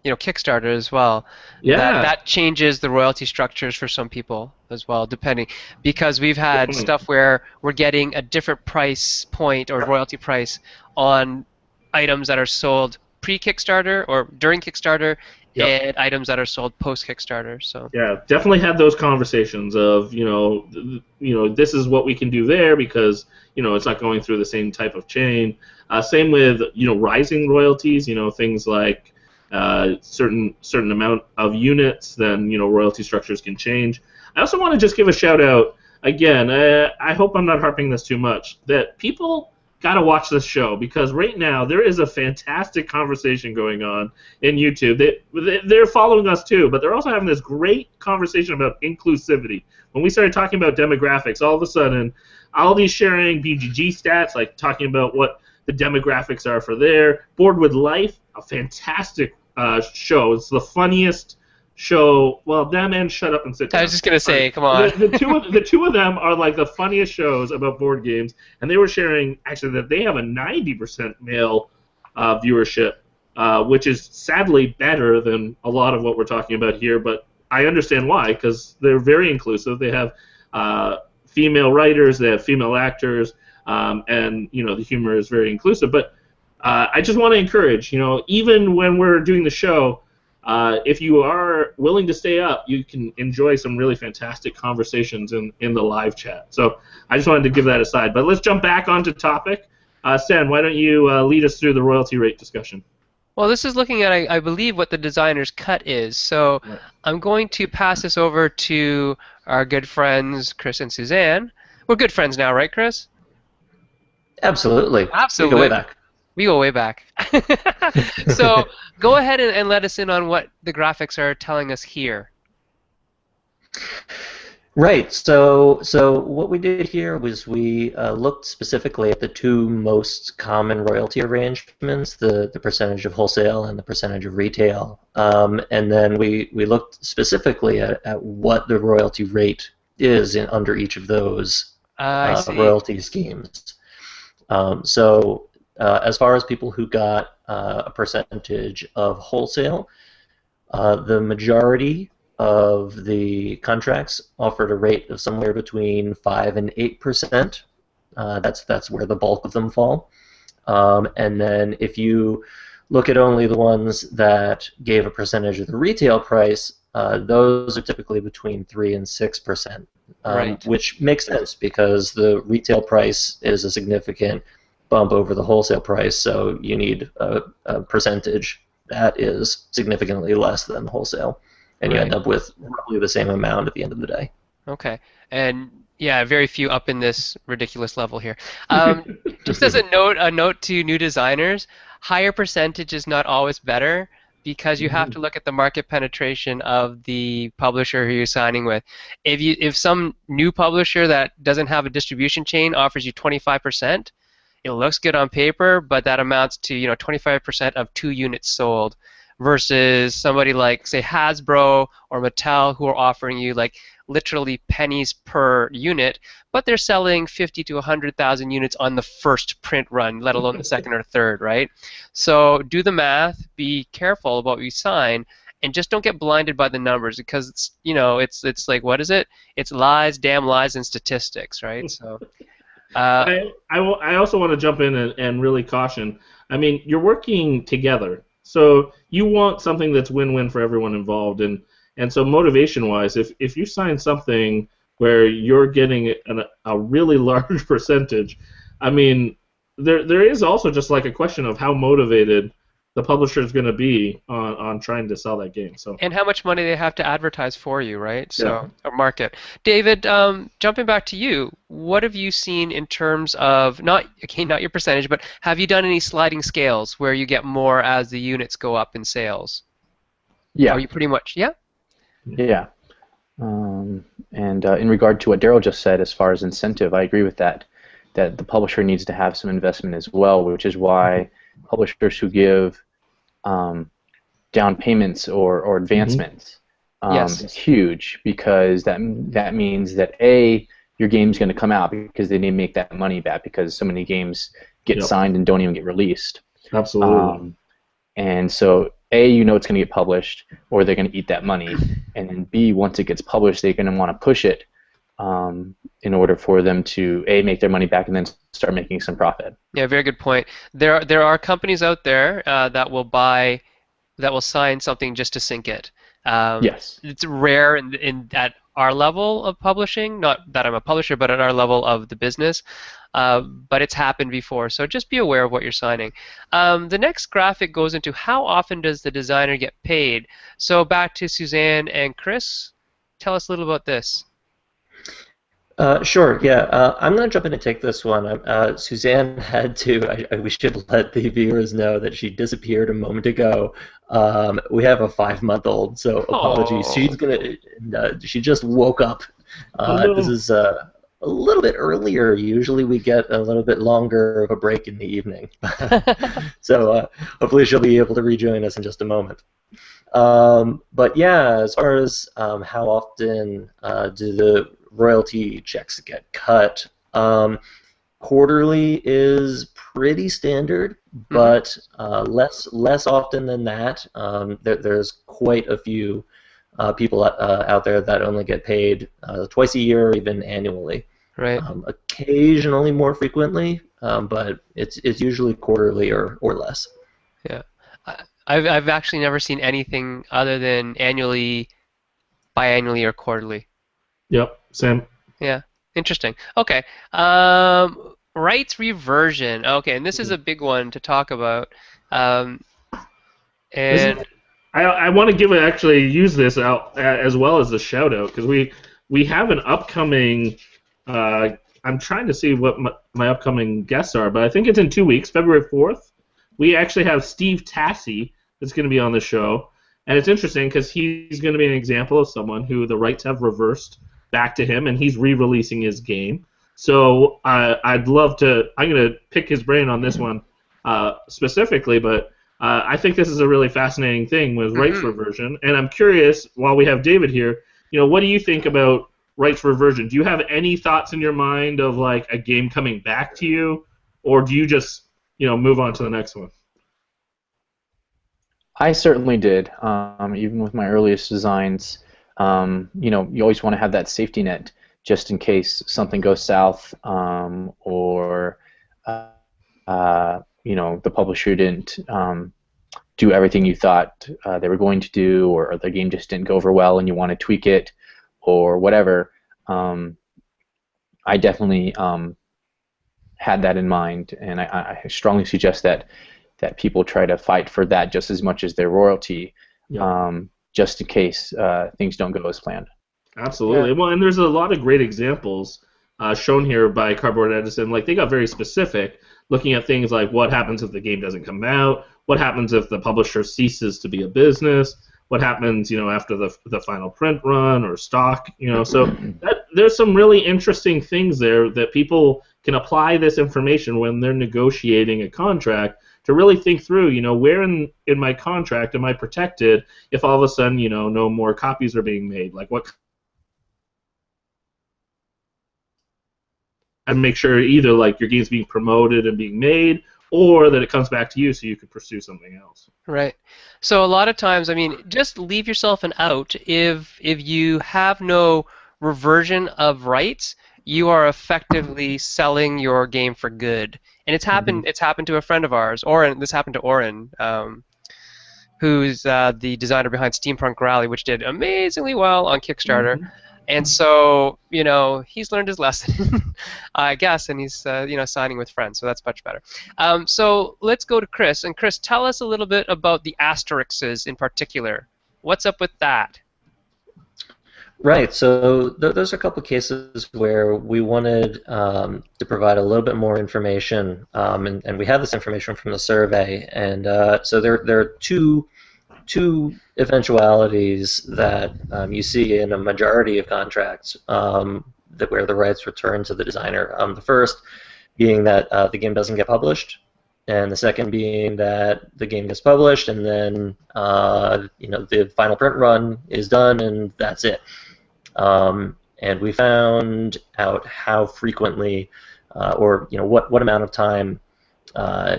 you know, Kickstarter as well. Yeah. That changes the royalty structures for some people as well, depending, because we've had stuff where we're getting a different price point or royalty price on items that are sold pre-Kickstarter or during Kickstarter. Yep. And items that are sold post-Kickstarter. So yeah, definitely had those conversations of, you know, this is what we can do there because, you know, it's not going through the same type of chain. Same with, you know, rising royalties. You know, things like certain amount of units, then, you know, royalty structures can change. I also want to just give a shout out again. I hope I'm not harping this too much. That people gotta watch this show, because right now there is a fantastic conversation going on in YouTube. They're following us too, but they're also having this great conversation about inclusivity. When we started talking about demographics, all of a sudden, Aldi's sharing BGG stats, like talking about what the demographics are for there. Bored with Life, a fantastic show. It's the funniest show. Well, them and Shut Up and Sit Down. I was just gonna say, come on. The two of them are like the funniest shows about board games, and they were sharing actually that they have a 90% male viewership, which is sadly better than a lot of what we're talking about here. But I understand why, because they're very inclusive. They have female writers, they have female actors, and the humor is very inclusive. But I just want to encourage, even when we're doing the show, if you are willing to stay up, you can enjoy some really fantastic conversations in the live chat. So I just wanted to give that aside. But let's jump back onto topic. Sen, why don't you lead us through the royalty rate discussion? Well, this is looking at, I believe, what the designer's cut is. So Right. I'm going to pass this over to our good friends, Chris and Suzanne. We're good friends now, right, Chris? Absolutely. Absolutely. We go way back. We go way back. So go ahead and let us in on what the graphics are telling us here. Right. So what we did here was we looked specifically at the two most common royalty arrangements, the percentage of wholesale and the percentage of retail. And then we looked specifically at what the royalty rate is under each of those royalty schemes. As far as people who got a percentage of wholesale, the majority of the contracts offered a rate of somewhere between 5 and 8%. That's where the bulk of them fall. And then if you look at only the ones that gave a percentage of the retail price, those are typically between 3 and 6%, Right. which makes sense because the retail price is a significant bump over the wholesale price, so you need a percentage that is significantly less than the wholesale. And you end up with roughly the same amount at the end of the day. Okay. And yeah, very few up in this ridiculous level here. Just as a note to new designers, higher percentage is not always better because you have to look at the market penetration of the publisher who you're signing with. If some new publisher that doesn't have a distribution chain offers you 25%, it looks good on paper, but that amounts to 25% of 2 units sold, versus somebody like, say, Hasbro or Mattel, who are offering you like literally pennies per unit, but they're selling 50 to 100,000 units on the first print run, let alone the second or third, right? So do the math, be careful about what you sign, and just don't get blinded by the numbers, because it's like, what is it? It's lies, damn lies, and statistics, right? So. I also want to jump in and really caution. I mean, you're working together, so you want something that's win-win for everyone involved, and so motivation-wise, if you sign something where you're getting a really large percentage, I mean, there is also just like a question of how motivated the publisher is going to be on trying to sell that game. So. And how much money they have to advertise for you, right? So, or market. David, jumping back to you, what have you seen in terms of, not your percentage, but have you done any sliding scales where you get more as the units go up in sales? Yeah. Are you pretty much, yeah? Yeah. And in regard to what Daryl just said, as far as incentive, I agree with that the publisher needs to have some investment as well, which is why publishers who give down payments or advancements is huge, because that means that A, your game's going to come out because they need to make that money back, because so many games get signed and don't even get released. Absolutely. And so A, it's going to get published, or they're going to eat that money, and then B, once it gets published, they're going to want to push it in order for them to A, make their money back, and then start making some profit. Yeah, very good point. There are companies out there that will sign something just to sync it. Yes. It's rare at our level of publishing, not that I'm a publisher, but at our level of the business. But it's happened before, so just be aware of what you're signing. The next graphic goes into how often does the designer get paid. So back to Suzanne and Chris, tell us a little about this. Sure, yeah. I'm going to jump in and take this one. Suzanne had to, we should let the viewers know that she disappeared a moment ago. We have a 5-month-old, so apologies. Oh, She just woke up. Oh This no. is a little bit earlier. Usually we get a little bit longer of a break in the evening. So hopefully she'll be able to rejoin us in just a moment. But yeah, as far as how often do the royalty checks get cut, quarterly is pretty standard, hmm but less often than that. There's quite a few people out there that only get paid twice a year or even annually. right. Occasionally more frequently, but it's usually quarterly or less. Yeah. I've actually never seen anything other than annually, biannually, or quarterly. Yep. Same. Yeah. Interesting. Okay. Rights reversion. Okay, and this is a big one to talk about. Um, This is. and I want to give it actually use this out as well as the shout out because we have an upcoming. I'm trying to see what my upcoming guests are, but I think it's in 2 weeks, February 4th. We actually have Steve Tassi that's going to be on the show, and it's interesting because he's going to be an example of someone who the rights have reversed back to him, and he's re-releasing his game. So I'd love to. I'm going to pick his brain on this one specifically, but I think this is a really fascinating thing with rights mhm. reversion, and I'm curious. While we have David here, what do you think about rights reversion? Do you have any thoughts in your mind of like a game coming back to you, or do you just move on to the next one? I certainly did. Even with my earliest designs, you always want to have that safety net just in case something goes south, or the publisher didn't do everything you thought they were going to do, or the game just didn't go over well and you want to tweak it, or whatever. I definitely had that in mind, and I strongly suggest that people try to fight for that just as much as their royalty, Yep. just in case things don't go as planned. Yeah. Absolutely. Well, and there's a lot of great examples shown here by Cardboard Edison. Like they got very specific, looking at things like what happens if the game doesn't come out, what happens if the publisher ceases to be a business, what happens, after the final print run or stock. So there's some really interesting things there that people can apply this information when they're negotiating a contract to really think through. Where in my contract am I protected if all of a sudden, no more copies are being made? Like what and make sure either like your game's being promoted and being made, or that it comes back to you so you can pursue something else. Right. So a lot of times, I mean, just leave yourself an out. If you have no reversion of rights, you are effectively selling your game for good. And it's Mm-hmm. happened. It's happened to a friend of ours, Oren. This happened to Oren, who's the designer behind Steampunk Rally, which did amazingly well on Kickstarter. Mm-hmm. And so, he's learned his lesson, I guess, and he's, signing with friends, so that's much better. So let's go to Chris. And Chris, tell us a little bit about the asterisks in particular. What's up with that? Right. So those are a couple of cases where we wanted to provide a little bit more information, and we have this information from the survey. And so there are two eventualities that you see in a majority of contracts where the rights return to the designer. The first being that the game doesn't get published, and the second being that the game gets published and then the final print run is done and that's it. And we found out how frequently, or what amount of time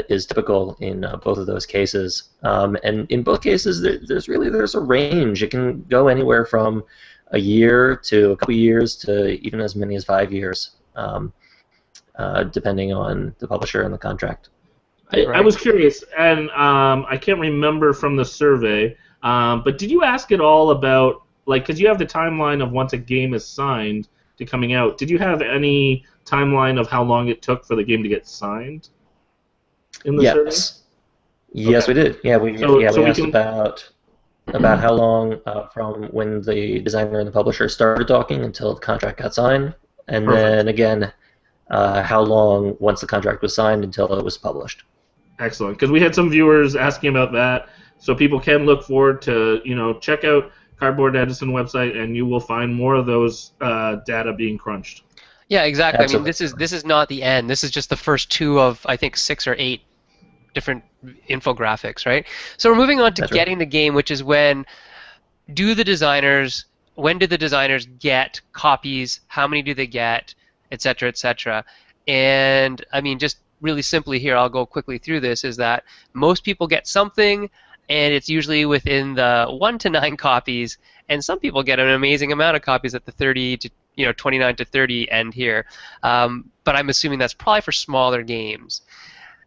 is typical in both of those cases. And in both cases, there's a range. It can go anywhere from a year to a couple years to even as many as 5 years, depending on the publisher and the contract. I was curious, and I can't remember from the survey, but did you ask at all about, like, because you have the timeline of once a game is signed to coming out, did you have any timeline of how long it took for the game to get signed in the survey? Yes, Okay. we did. Yeah, we asked can. about how long from when the designer and the publisher started talking until the contract got signed, and Perfect. then again, how long once the contract was signed until it was published. Excellent, because we had some viewers asking about that, so people can look forward to, check out Cardboard Edison website, and you will find more of those data being crunched. Yeah, exactly. Absolutely. I mean, this is not the end. This is just the first 2 of, I think, 6 or 8 different infographics, right? So we're moving on to That's getting the game, which is when do the designers get copies? How many do they get, et cetera, et cetera? And I mean, just really simply here, I'll go quickly through this, is that most people get something, and it's usually within the 1 to 9 copies, and some people get an amazing amount of copies at the 30 to 29 to 30 end here. But I'm assuming that's probably for smaller games.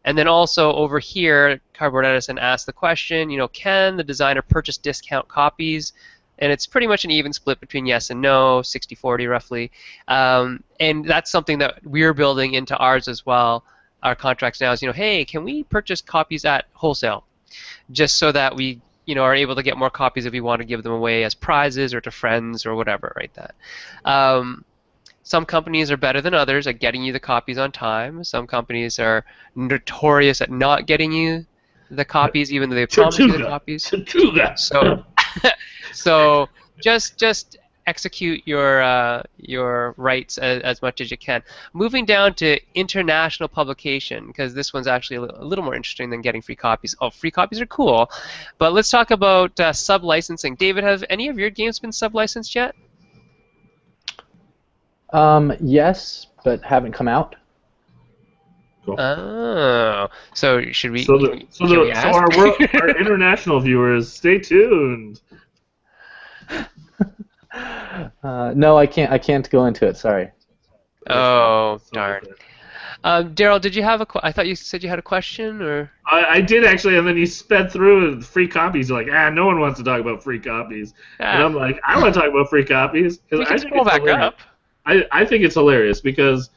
And then also over here, Cardboard Edison asked the question, can the designer purchase discount copies? And it's pretty much an even split between yes and no, 60-40 roughly. And that's something that we're building into ours as well. Our contracts now is, hey, can we purchase copies at wholesale? Just so that we, are able to get more copies if we want to give them away as prizes or to friends or whatever, right? Some companies are better than others at getting you the copies on time. Some companies are notorious at not getting you the copies, even though they promise you the copies. So just execute your rights as much as you can. Moving down to international publication, because this one's actually a little more interesting than getting free copies. Oh, free copies are cool, but let's talk about sub-licensing. David, have any of your games been sub-licensed yet? Yes, but haven't come out. Cool. Oh, so should we? So ask? our international viewers, stay tuned. No, I can't. I can't go into it. Sorry. Oh, darn. Daryl, did you have I thought you said you had a question, or? I did actually, and then you sped through free copies. You're like, no one wants to talk about free copies. And I'm like, I want to talk about free copies. We can scroll back up. I think it's hilarious because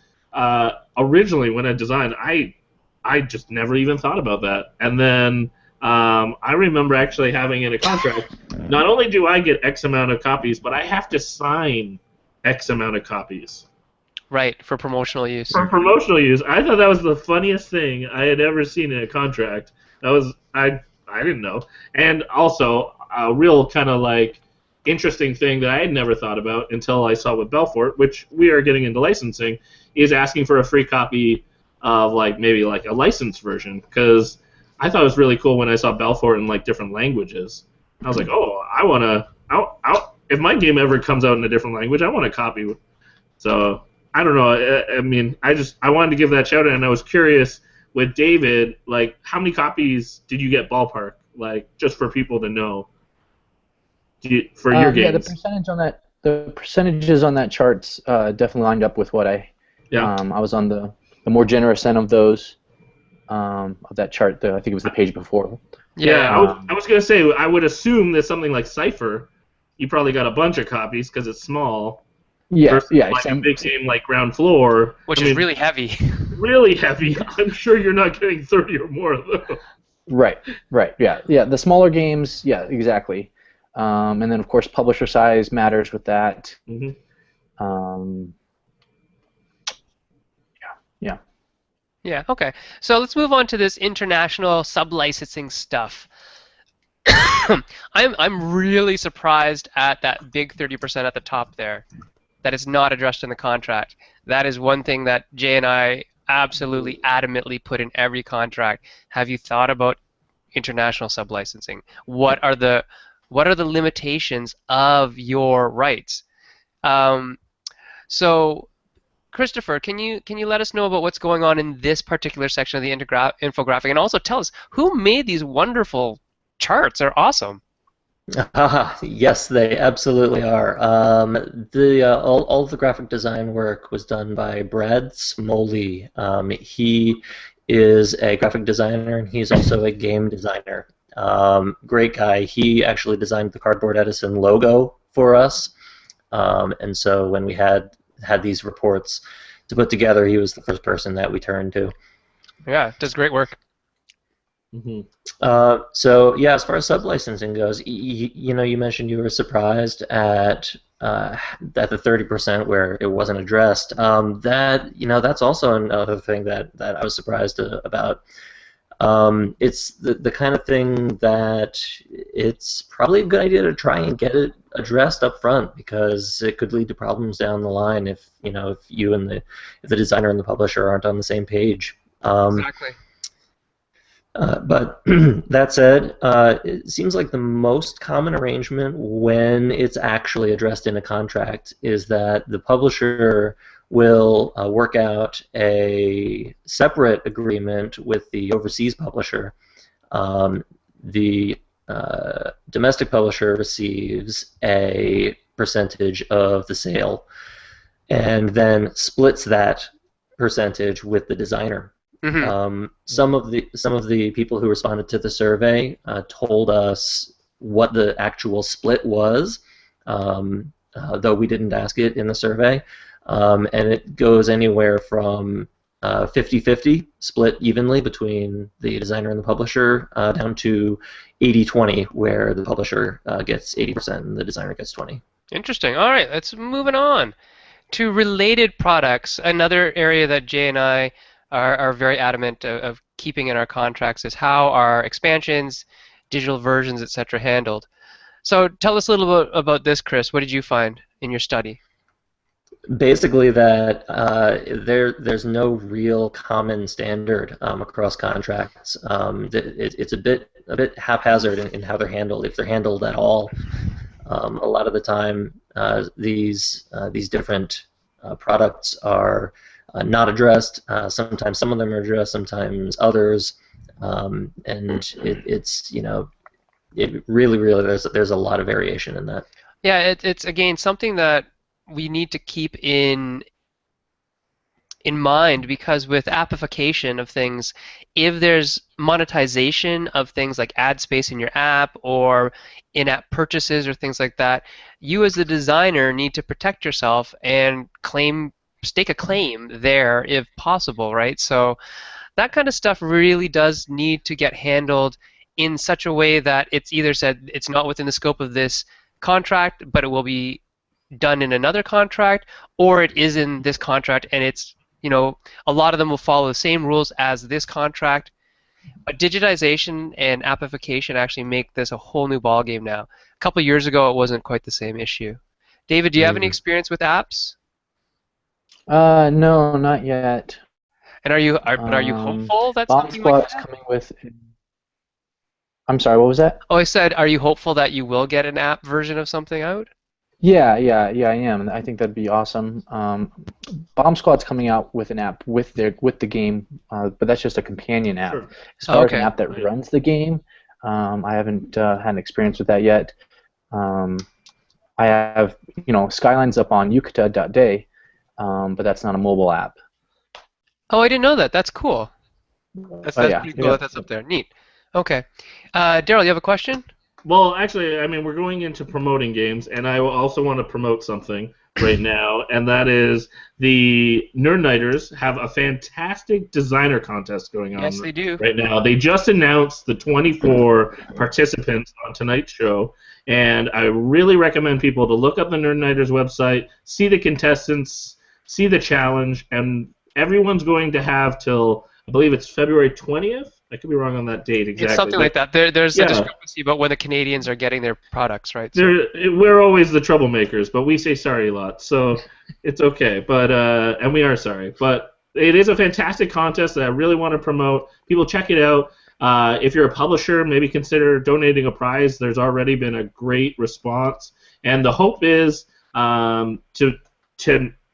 originally when I designed, I just never even thought about that. And then I remember actually having in a contract, not only do I get X amount of copies, but I have to sign X amount of copies. Right, for promotional use. For promotional use. I thought that was the funniest thing I had ever seen in a contract. That was, I didn't know. And also, a real kind of like interesting thing that I had never thought about until I saw with Belfort, which we are getting into licensing, is asking for a free copy of maybe a licensed version, because I thought it was really cool when I saw Belfort in different languages. I was like, oh, I want to, if my game ever comes out in a different language, I want a copy. So I don't know. I mean, I wanted to give that shout out, and I was curious with David, how many copies did you get ballpark, just for people to know? For your games. Yeah, the percentages on that chart's definitely lined up with what I. Yeah. I was on the more generous end of those, of that chart. I think it was the page before. Yeah, I was gonna say I would assume that something like Cypher, you probably got a bunch of copies because it's small. Yeah, yeah. A big game like Ground Floor, which is really heavy. Really heavy. I'm sure you're not getting 30 or more of those. Right. Yeah. The smaller games, yeah, exactly. And then, of course, publisher size matters with that. Mm-hmm. Yeah, okay. So let's move on to this international sub-licensing stuff. I'm really surprised at that big 30% at the top there that is not addressed in the contract. That is one thing that Jay and I absolutely adamantly put in every contract. Have you thought about international sub-licensing? What are the limitations of your rights? So, Christopher, can you let us know about what's going on in this particular section of the infographic, and also tell us who made these wonderful charts? They're awesome. Yes, they absolutely are. All of the graphic design work was done by Brad Smoley. He is a graphic designer, and he's also a game designer. Great guy. He actually designed the Cardboard Edison logo for us, and so when we had these reports to put together, he was the first person that we turned to. Yeah, does great work. Mm-hmm. So yeah, as far as sub-licensing goes, you mentioned you were surprised at at the 30% where it wasn't addressed, that's also another thing that I was surprised about. It's the kind of thing that it's probably a good idea to try and get it addressed up front, because it could lead to problems down the line if you and the designer and the publisher aren't on the same page. Exactly. But that said, it seems like the most common arrangement when it's actually addressed in a contract is that the publisher will work out a separate agreement with the overseas publisher. The domestic publisher receives a percentage of the sale and then splits that percentage with the designer. Mm-hmm. Some of the people who responded to the survey told us what the actual split was, though we didn't ask it in the survey, and it goes anywhere from 50-50, split evenly between the designer and the publisher, down to 80-20, where the publisher gets 80% and the designer gets 20%. Interesting. All right, let's moving on to related products. Another area that Jay and I are very adamant of keeping in our contracts is how our expansions, digital versions, etc. handled. So tell us a little bit about this, Chris. What did you find in your study? Basically, that there's no real common standard across contracts. It's a bit haphazard in how they're handled, if they're handled at all. A lot of the time, these different products are not addressed. Sometimes some of them are addressed, sometimes others, and it's it really there's a lot of variation in that. Yeah, it's again something that we need to keep in mind, because with appification of things, if there's monetization of things like ad space in your app or in-app purchases or things like that, you as the designer need to protect yourself and stake a claim there if possible, right? So that kind of stuff really does need to get handled in such a way that it's either said it's not within the scope of this contract, but it will be done in another contract, or it is in this contract and it's, a lot of them will follow the same rules as this contract. But digitization and appification actually make this a whole new ballgame now. A couple of years ago, it wasn't quite the same issue. David, do you have any experience with apps? No, not yet. And are you hopeful that Bomb something like Squad's that? coming with. I'm sorry, what was that? Oh, I said, are you hopeful that you will get an app version of something out? Yeah, I am. I think that'd be awesome. Bomb Squad's coming out with an app with the game, but that's just a companion app. Sure. As far as an app that runs the game, I haven't had an experience with that yet. I have, Skyline's up on yucata.day, but that's not a mobile app. Oh, I didn't know that. That's cool. That's pretty cool that that's up there. Neat. Okay. Daryl, you have a question? Well, actually, I mean, we're going into promoting games, and I also want to promote something right now, and that is the Nerd Nighters have a fantastic designer contest going on. Yes, they do. Right now. They just announced the 24 participants on tonight's show, and I really recommend people to look up the Nerd Nighters website, see the contestants, see the challenge, and everyone's going to have till, I believe it's February 20th. I could be wrong on that date exactly. It's something like that. There's a discrepancy about when the Canadians are getting their products, right? So. We're always the troublemakers, but we say sorry a lot, so it's okay. But and we are sorry. But it is a fantastic contest that I really want to promote. People check it out. If you're a publisher, maybe consider donating a prize. There's already been a great response, and the hope is to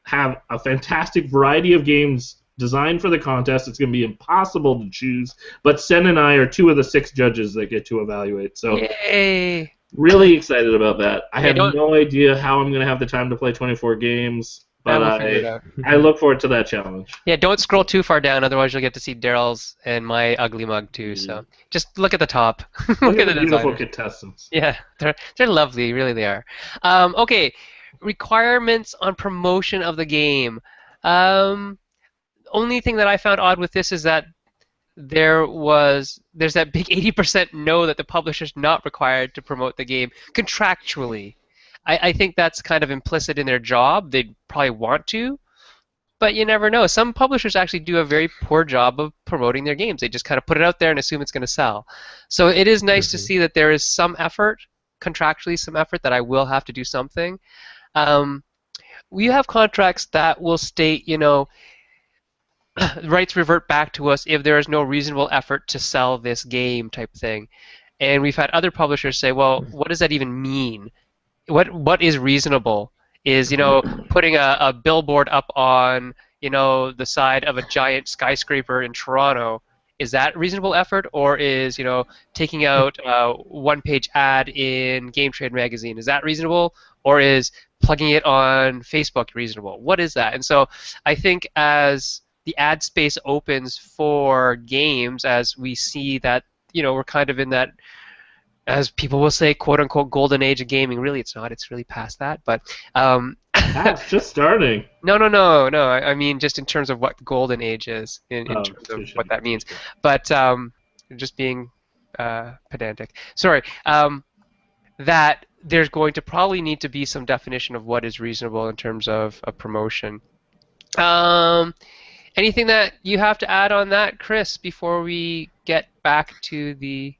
have a fantastic variety of games designed for the contest. It's going to be impossible to choose, but Sen and I are 2 of the 6 judges that get to evaluate. So, yay! Really excited about that. I have no idea how I'm going to have the time to play 24 games, but I look forward to that challenge. Yeah, don't scroll too far down, otherwise you'll get to see Daryl's and my ugly mug too. So just look at the top. Look at the beautiful contestants. Yeah, they're lovely, really they are. Okay, requirements on promotion of the game. Only thing that I found odd with this is that there's that big 80% no that the publisher's not required to promote the game contractually. I think that's kind of implicit in their job. They'd probably want to, but you never know. Some publishers actually do a very poor job of promoting their games. They just kind of put it out there and assume it's going to sell. So it is nice to see that there is some effort, contractually some effort, that I will have to do something. We have contracts that will state, rights revert back to us if there is no reasonable effort to sell this game type thing. And we've had other publishers say, well, what does that even mean? What is reasonable? Is, putting a billboard up on, the side of a giant skyscraper in Toronto, is that reasonable effort? Or is, taking out a one-page ad in Game Trade magazine, is that reasonable? Or is plugging it on Facebook reasonable? What is that? And so I think as the ad space opens for games, as we see that, we're kind of in that, as people will say, quote-unquote, golden age of gaming. Really, it's not. It's really past that. But that's just starting. No. I mean, just in terms of what golden age is, in terms of what that means. But just being pedantic. Sorry. That there's going to probably need to be some definition of what is reasonable in terms of a promotion. Anything that you have to add on that, Chris, before we get back to the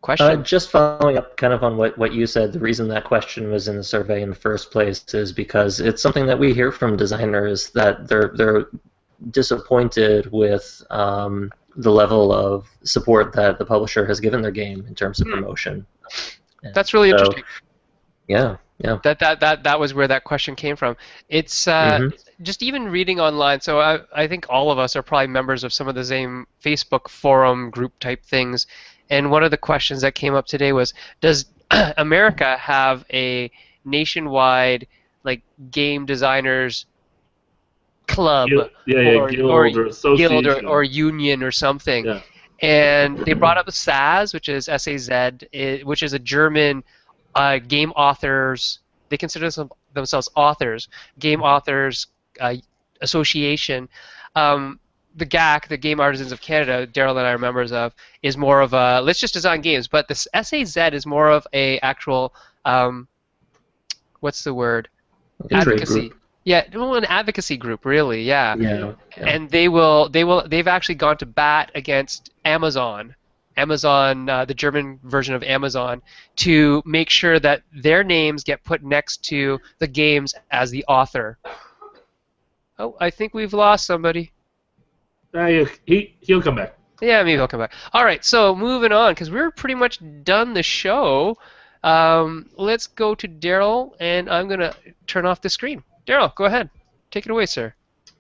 question? Just following up kind of on what you said, the reason that question was in the survey in the first place is because it's something that we hear from designers, that they're disappointed with the level of support that the publisher has given their game in terms of promotion. That's really interesting. Yeah. That was where that question came from. It's just even reading online. So I think all of us are probably members of some of the same Facebook forum group type things. And one of the questions that came up today was, does America have a nationwide game designers club guild or union or something? Yeah. And they brought up SAS, which is SAZ, which is a German game authors. They consider themselves authors, game authors association. The GAC, the Game Artisans of Canada, Daryl and I are members of, is more of a let's just design games. But the SAZ is more of a actual what's the word? Advocacy. Group. Yeah, well, an advocacy group, really. Yeah. And they've actually gone to bat against Amazon, the German version of Amazon, to make sure that their names get put next to the games as the author. Oh, I think we've lost somebody. He'll come back. Yeah, maybe he'll come back. All right, so moving on, because we're pretty much done the show. Let's go to Daryl, and I'm going to turn off the screen. Daryl, go ahead. Take it away, sir.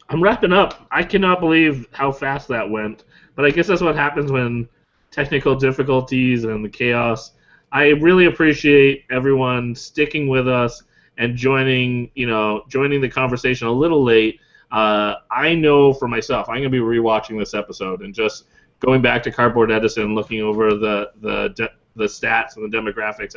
I'm wrapping up. I cannot believe how fast that went. But I guess that's what happens when technical difficulties and the chaos. I really appreciate everyone sticking with us and joining the conversation a little late. I know for myself, I'm going to be rewatching this episode and just going back to Cardboard Edison, looking over the stats and the demographics.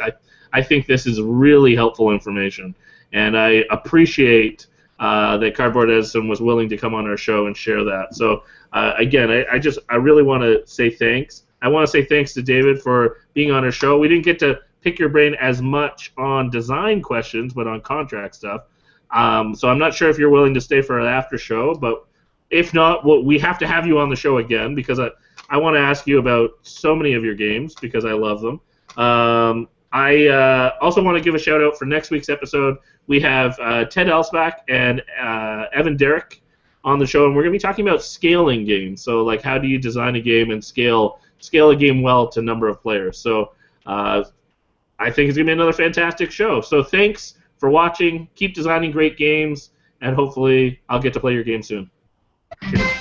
I think this is really helpful information, and I appreciate that Cardboard Edison was willing to come on our show and share that. So again, I really want to say thanks. I want to say thanks to David for being on our show. We didn't get to pick your brain as much on design questions, but on contract stuff. So I'm not sure if you're willing to stay for an after show, but if not, we have to have you on the show again, because I want to ask you about so many of your games because I love them. I also want to give a shout out for next week's episode. We have Ted Elsbach and Evan Derrick on the show, and we're going to be talking about scaling games. So, like, how do you design a game and scale a game well to number of players? So I think it's going to be another fantastic show. So thanks for watching. Keep designing great games, and hopefully I'll get to play your game soon. Cheers.